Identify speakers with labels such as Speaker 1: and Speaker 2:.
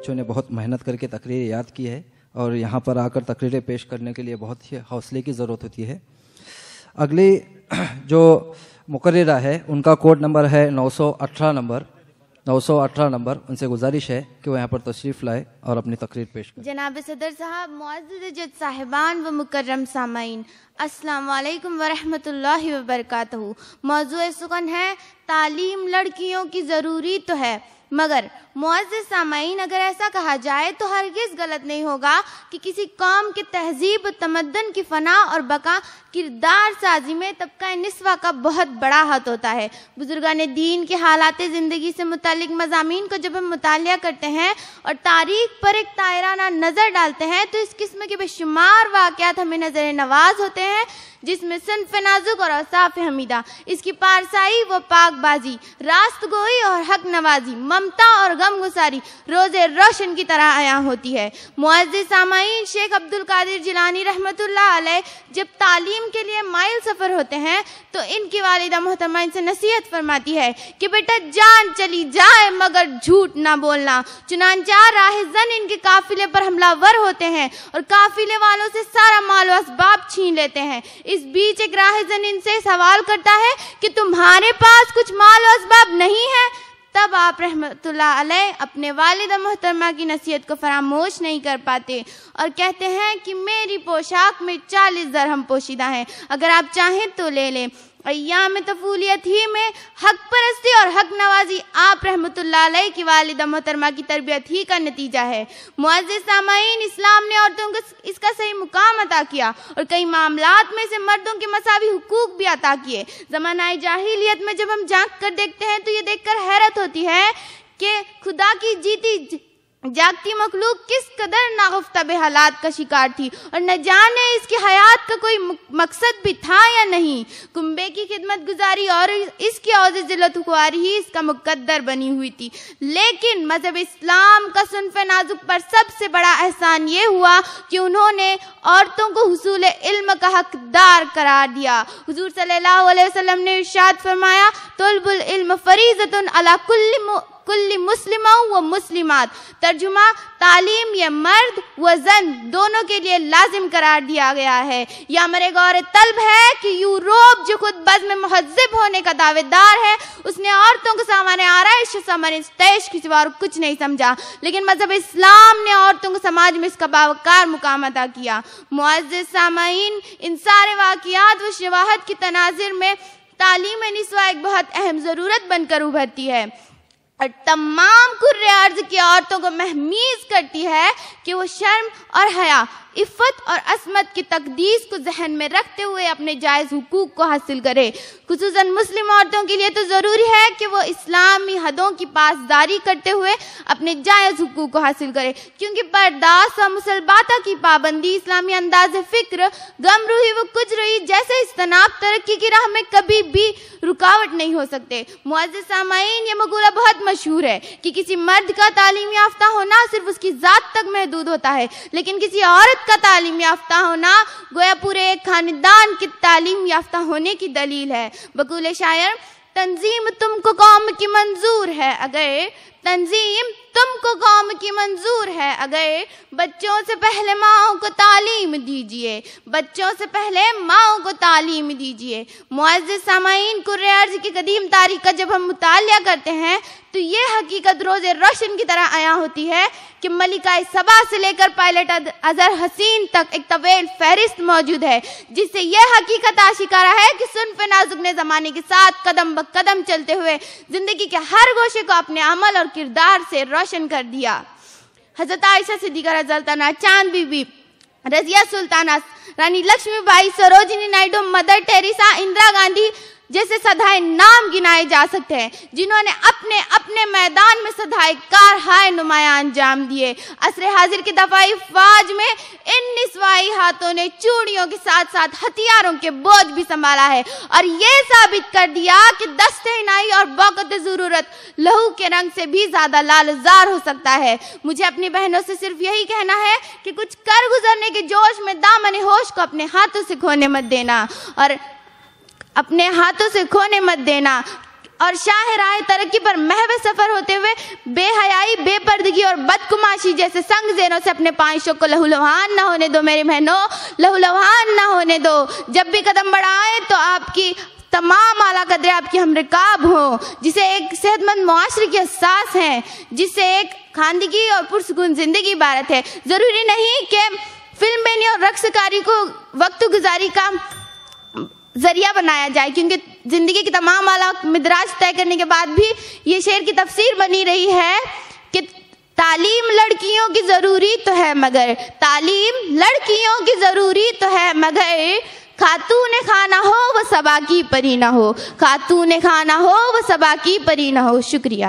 Speaker 1: بچوں نے بہت محنت کر کے تقریر یاد کی ہے اور یہاں پر آ کر تقریریں پیش کرنے کے لیے بہت ہی حوصلے کی ضرورت ہوتی ہے. اگلی جو مقررہ ہے ان کا کوڈ نمبر ہے 918 نمبر. ان سے گزارش ہے کہ وہ یہاں پر تشریف لائے اور اپنی تقریر پیش کریں.
Speaker 2: جناب صدر صاحب، معزز جج صاحبان و مکرم سامعین، السلام علیکم ورحمۃ اللہ وبرکاتہ. موضوع سخن ہے تعلیم لڑکیوں کی ضروری تو ہے، مگر معزز سامعین اگر ایسا کہا جائے تو ہرگز غلط نہیں ہوگا کہ کسی قوم کی تہذیب و تمدن کی فنا اور بقا کردار سازی میں طبقہ نسواں کا بہت بڑا ہاتھ ہوتا ہے. بزرگان دین کے حالات زندگی سے متعلق مضامین کو جب ہم مطالعہ کرتے ہیں اور تاریخ پر ایک طائرانہ نظر ڈالتے ہیں تو اس قسم کے بے شمار واقعات ہمیں نظر نواز ہوتے ہیں، جس میں صنف نازک اور اوصاف حمیدہ، اس کی پارسائی و پاک بازی، راست گوئی اور حق نوازی، ممتا اور غم گساری روز روشن کی طرح عیاں ہوتی ہے. معزز سامعین، شیخ عبد القادر جیلانی رحمۃ اللہ علیہ جب تعلیم کے لیے مائل سفر ہوتے ہیں تو ان کی والدہ محترمہ ان سے نصیحت فرماتی ہے کہ بیٹا جان چلی جائے مگر جھوٹ نہ بولنا. چنانچہ راہ زن ان کے قافلے پر حملہ ور ہوتے ہیں اور قافلے والوں سے سارا مال و اسباب چھین لیتے ہیں. اس بیچ ایک راہ زن ان سے سوال کرتا ہے کہ تمہارے پاس کچھ مال و اسباب نہیں ہے؟ تب آپ رحمت اللہ علیہ اپنے والدہ محترمہ کی نصیحت کو فراموش نہیں کر پاتے اور کہتے ہیں کہ میری پوشاک میں 40 درہم پوشیدہ ہیں، اگر آپ چاہیں تو لے لیں. ایام طفولیت ہی میں حق پرستی اور حق نوازی آپ رحمت اللہ علیہ کی والدہ محترمہ کی تربیت ہی کا نتیجہ ہے. معزز سامعین، اسلام نے عورتوں کو اس کا صحیح مقام عطا کیا اور کئی معاملات میں سے مردوں کے مساوی حقوق بھی عطا کیے. زمانہ جاہلیت میں جب ہم جھانک کر دیکھتے ہیں تو یہ دیکھ کر حیرت ہوتی ہے کہ خدا کی جیتی جاگتی مخلوق کس قدر ناگفتہ بے حالات کا شکار تھی اور نہ جانے اس کی حیات کا کوئی مقصد بھی تھا یا نہیں. کنبے کی خدمت گزاری اور اس کی عوض ذلت خواری ہی اس کا مقدر بنی ہوئی تھی. لیکن مذہب اسلام کا صنف نازک پر سب سے بڑا احسان یہ ہوا کہ انہوں نے عورتوں کو حصول علم کا حقدار قرار دیا. حضور صلی اللہ علیہ وسلم نے ارشاد فرمایا، طلب العلم فریضۃ علی کل مسلم و مسلمات. ترجمہ، تعلیم یہ مرد و زن دونوں کے لیے لازم قرار دیا گیا ہے. یہ امر غور طلب ہے کہ یوروپ جو خود بزم مہذب ہونے کا دعوے دار ہے، اس نے عورتوں کو سامان آرائش و سامان استعیش کی سوا کچھ نہیں سمجھا، لیکن مذہب اسلام نے عورتوں کو سماج میں اس کا باوقار مقام عطا کیا. معزز سامعین، ان سارے واقعات و شواہد کی تناظر میں تعلیم نسواں ایک بہت اہم ضرورت بن کر ابھرتی ہے اور تمام کرۂ ارض کی عورتوں کو مہمیز کرتی ہے کہ وہ شرم اور حیا، عفت اور عصمت کی تقدیس کو ذہن میں رکھتے ہوئے اپنے جائز حقوق کو حاصل کرے. خصوصاً مسلم عورتوں کے لیے تو ضروری ہے کہ وہ اسلامی حدوں کی پاسداری کرتے ہوئے اپنے جائز حقوق کو حاصل کرے، کیونکہ برداشت و مسلباتہ کی پابندی، اسلامی انداز فکر، غم روحی و کج روحی جیسے اجتناب ترقی کی راہ میں کبھی بھی رکاوٹ نہیں ہو سکتے. معزز سامعین، یہ مقولہ بہت مشہور ہے کہ کسی مرد کا تعلیم یافتہ ہونا صرف اس کی ذات تک محدود ہوتا ہے، لیکن کسی عورت کا تعلیم یافتہ ہونا گویا پورے ایک خاندان کی تعلیم یافتہ ہونے کی دلیل ہے. بقول شاعر، تنظیم تم کو قوم کی منظور ہے اگر تنظیم تم کو قوم کی منظور ہے اگر بچوں سے پہلے ماؤں کو تعلیم دیجیے، بچوں سے پہلے ماؤں کو تعلیم دیجیے. معزز سامعین، کرۂ ارض کی قدیم تاریخ کا جب ہم مطالعہ کرتے ہیں تو یہ حقیقت روز روشن کی طرح عیاں ہوتی ہے کہ ملکہ سبا سے لے کر پائلٹ اظہر حسین تک ایک طویل فہرست موجود ہے، جس سے یہ حقیقت آشکارا ہے کہ صنف نازک نے زمانے کے ساتھ قدم بقدم چلتے ہوئے زندگی کے ہر گوشے کو اپنے عمل اور کردار سے روشن کر دیا. حضرت عائشہ صدیقہ رضی اللہ عنہا، چاند be be, Razia Sultana, Rani Lakshmi Bai, Sarojini Naidu, mother Teresa, Indira Gandhi جیسے سدھائے نام گنائے جا سکتے ہیں جنہوں نے اپنے اپنے میدان میں سدھائے کارہائے نمایاں انجام دیے. عصر حاضر کی دفاعی فوج میں ان نسوائی ہاتھوں نے چوڑیوں کے ساتھ ساتھ ہتھیاروں کے بوجھ بھی سنبھالا ہے اور یہ ثابت کر دیا کہ دست حنائی اور وقت ضرورت لہو کے رنگ سے بھی زیادہ لالزار ہو سکتا ہے. مجھے اپنی بہنوں سے صرف یہی کہنا ہے کہ کچھ کر گزرنے کے جوش میں دامن ہوش کو اپنے ہاتھوں سے کھونے مت دینا اور اپنے ہاتھوں سے کھونے مت دینا. اور شاہ راہ ترقی پر محو سفر ہوتے ہوئے بے حیائی، بے پردگی اور بدگماشی جیسے سنگ زیروں سے اپنے پائشوں کو لہولہان نہ ہونے دو میری بہنوں، لہولہان نہ ہونے دو۔ جب بھی قدم بڑھائیں تو آپ کی تمام اعلیٰ قدریں آپ کی ہم رکاب ہوں، جسے ایک صحت مند معاشرے کی اساس ہیں، جس سے ایک خواندگی اور پرسکون زندگی عبارت ہے۔ ضروری نہیں کہ فلم بینی اور رقص کاری کو وقت گزاری کا ذریعہ بنایا جائے، کیونکہ زندگی کی تمام اعلیٰ مدراج طے کرنے کے بعد بھی یہ شعر کی تفسیر بنی رہی ہے کہ تعلیم لڑکیوں کی ضروری تو ہے مگر، تعلیم لڑکیوں کی ضروری تو ہے مگر، خاتون خانہ ہو وہ صبا کی پری نہ ہو، خاتون خانہ ہو وہ صبا کی پری نہ ہو۔ شکریہ۔